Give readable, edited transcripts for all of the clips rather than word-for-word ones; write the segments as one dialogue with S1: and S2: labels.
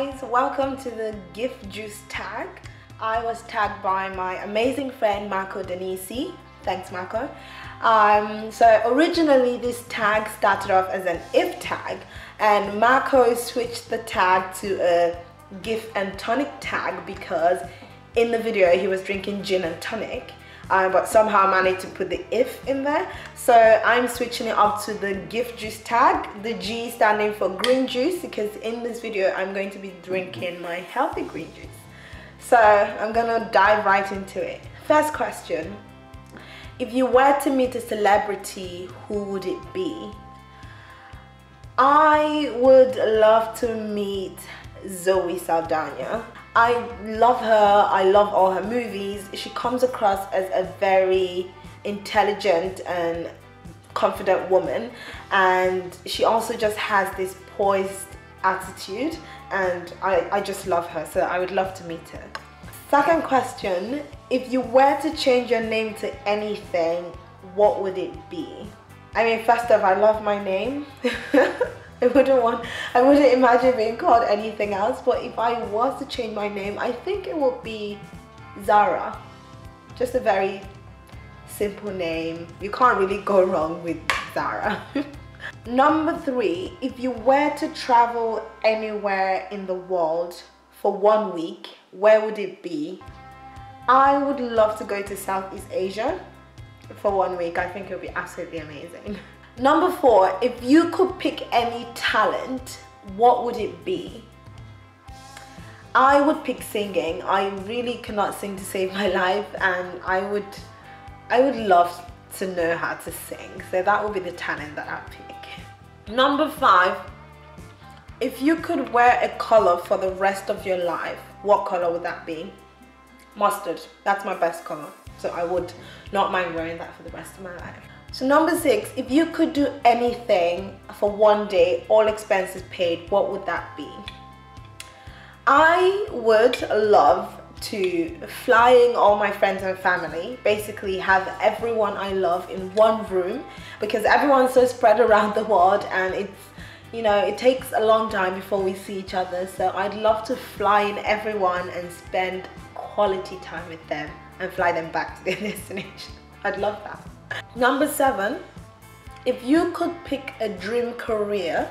S1: guys, welcome to the gift juice tag. I was tagged by my amazing friend Marco Denisi. Thanks, Marco. So originally this tag started off as an if tag, and Marco switched the tag to a gift and tonic tag because in the video he was drinking gin and tonic. But somehow I managed to put the if in there. So I'm switching it up to the gift juice tag, the G standing for green juice, because in this video I'm going to be drinking my healthy green juice. So I'm gonna dive right into it. First question, if you were to meet a celebrity, who would it be? I would love to meet Zoe Saldana. I love her, I love all her movies. She comes across as a very intelligent and confident woman, and she also just has this poised attitude, and I just love her, so I would love to meet her. Second question, if you were to change your name to anything, what would it be? I mean, first off, I love my name. I wouldn't imagine being called anything else, but if I was to change my name, I think it would be Zara. Just a very simple name. You can't really go wrong with Zara. Number 3, if you were to travel anywhere in the world for 1 week, where would it be? I would love to go to Southeast Asia for 1 week. I think it would be absolutely amazing. Number 4, if you could pick any talent, what would it be? I would pick singing. I really cannot sing to save my life, and I would love to know how to sing. So that would be the talent that I'd pick. Number 5, if you could wear a color for the rest of your life, what color would that be? Mustard. That's my best color. So I would not mind wearing that for the rest of my life. So number 6, if you could do anything for 1 day, all expenses paid, what would that be? I would love to fly in all my friends and family, basically have everyone I love in one room, because everyone's so spread around the world, and it's, you know, it takes a long time before we see each other. So I'd love to fly in everyone and spend quality time with them and fly them back to their destination. I'd love that. Number 7, if you could pick a dream career,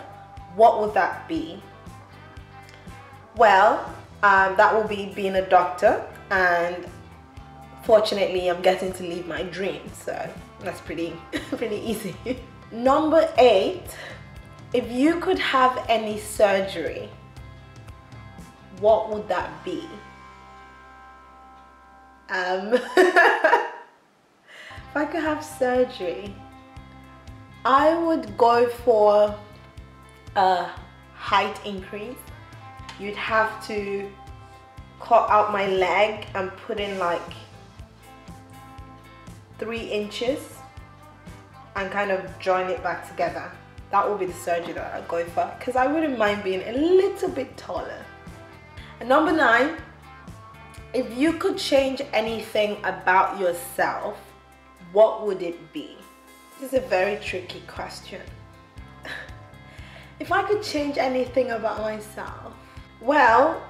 S1: what would that be? Well, that will be being a doctor, and fortunately I'm getting to live my dream, so that's pretty easy. Number 8, if you could have any surgery, what would that be? If I could have surgery, I would go for a height increase. You'd have to cut out my leg and put in like 3 inches and kind of join it back together. That would be the surgery that I'd go for, because I wouldn't mind being a little bit taller. And number 9, if you could change anything about yourself, what would it be? This is a very tricky question. If I could change anything about myself, well,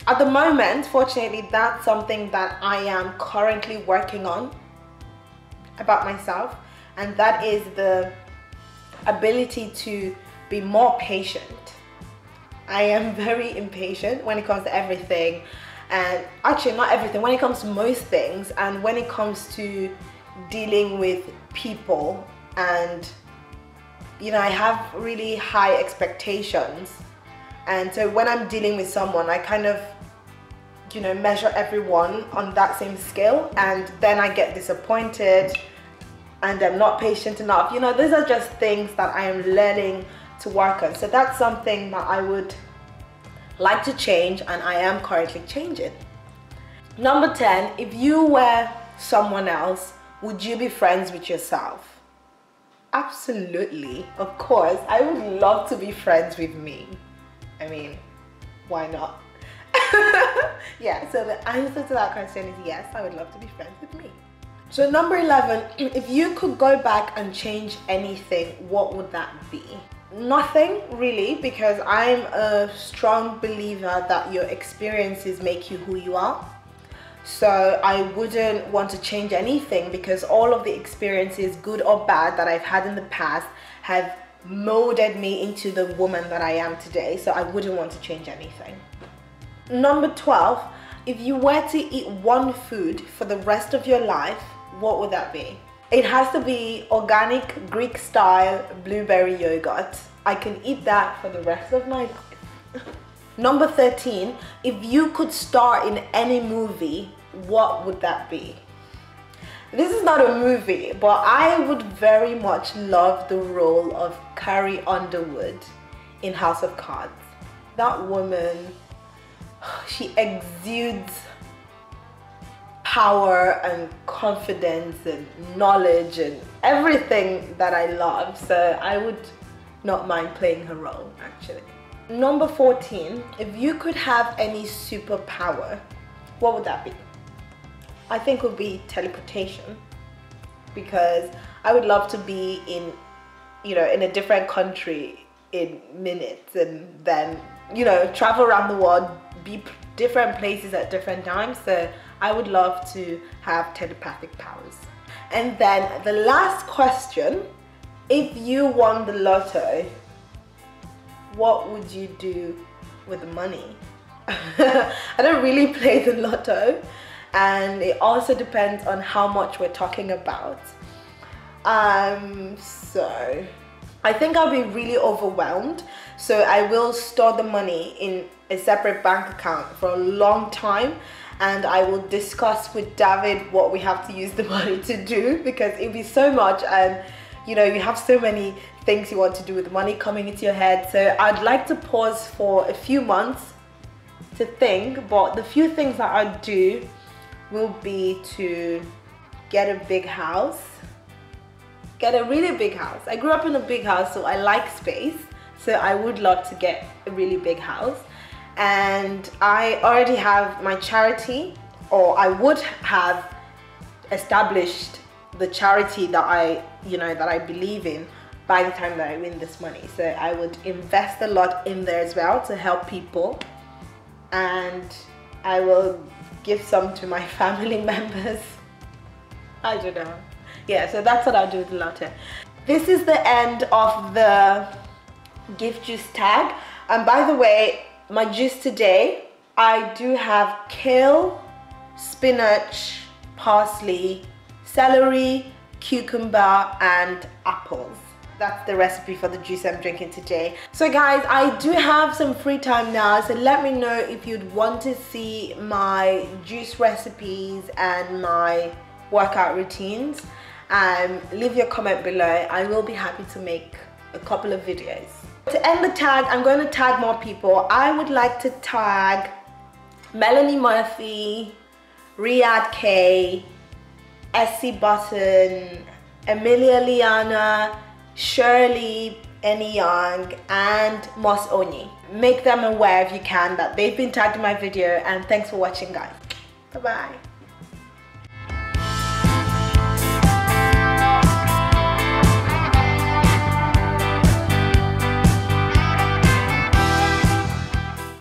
S1: at the moment, fortunately, that's something that I am currently working on about myself, and that is the ability to be more patient. I am very impatient when it comes to everything, and actually not everything, when it comes to most things, and when it comes to dealing with people. And you know, I have really high expectations, and so when I'm dealing with someone, I kind of, you know, measure everyone on that same scale, and then I get disappointed and I'm not patient enough. You know, those are just things that I am learning to work on. So that's something that I would like to change, and I am currently changing. Number 10, if you were someone else, would you be friends with yourself? Absolutely, of course. I would love to be friends with me. I mean, why not? Yeah, so the answer to that question is yes, I would love to be friends with me. So number 11, if you could go back and change anything, what would that be? Nothing really, because I'm a strong believer that your experiences make you who you are. So I wouldn't want to change anything, because all of the experiences, good or bad, that I've had in the past have molded me into the woman that I am today. So I wouldn't want to change anything. Number 12, if you were to eat one food for the rest of your life, what would that be? It has to be organic Greek style blueberry yogurt. I can eat that for the rest of my life. Number 13, if you could star in any movie, what would that be? This is not a movie, but I would very much love the role of Carrie Underwood in House of Cards. That woman, she exudes power and confidence and knowledge and everything that I love. So I would not mind playing her role, actually. Number 14, if you could have any superpower, what would that be? I think it would be teleportation, because I would love to be in, in a different country in minutes, and then, travel around the world, be different places at different times. So I would love to have telepathic powers. And then the last question, if you won the lotto, what would you do with the money? I don't really play the lotto, and it also depends on how much we're talking about. So I think I'll be really overwhelmed. So I will store the money in a separate bank account for a long time, and I will discuss with David what we have to use the money to do, because it'll be so much, and you have so many things you want to do with the money coming into your head. So I'd like to pause for a few months to think, but the few things that I'd do will be to get a big house, get a really big house. I grew up in a big house, so I like space. So I would love to get a really big house. And I already have my charity, or I would have established the charity that I believe in by the time that I win this money. So I would invest a lot in there as well to help people, and I will give some to my family members. I don't know. Yeah, so that's what I'll do with the lotto. This is the end of the gift juice tag. And by the way, my juice today, I do have kale, spinach, parsley, celery, cucumber, and apples. That's the recipe for the juice I'm drinking today. So guys, I do have some free time now, so let me know if you'd want to see my juice recipes and my workout routines. Leave your comment below. I will be happy to make a couple of videos. To end the tag, I'm going to tag more people. I would like to tag Melanie Murphy, Riyadh K, Essie Button, Emilia Liana, Shirley Eni Young, and Moss Onyi. Make them aware if you can that they've been tagged in my video, and thanks for watching, guys. Bye bye.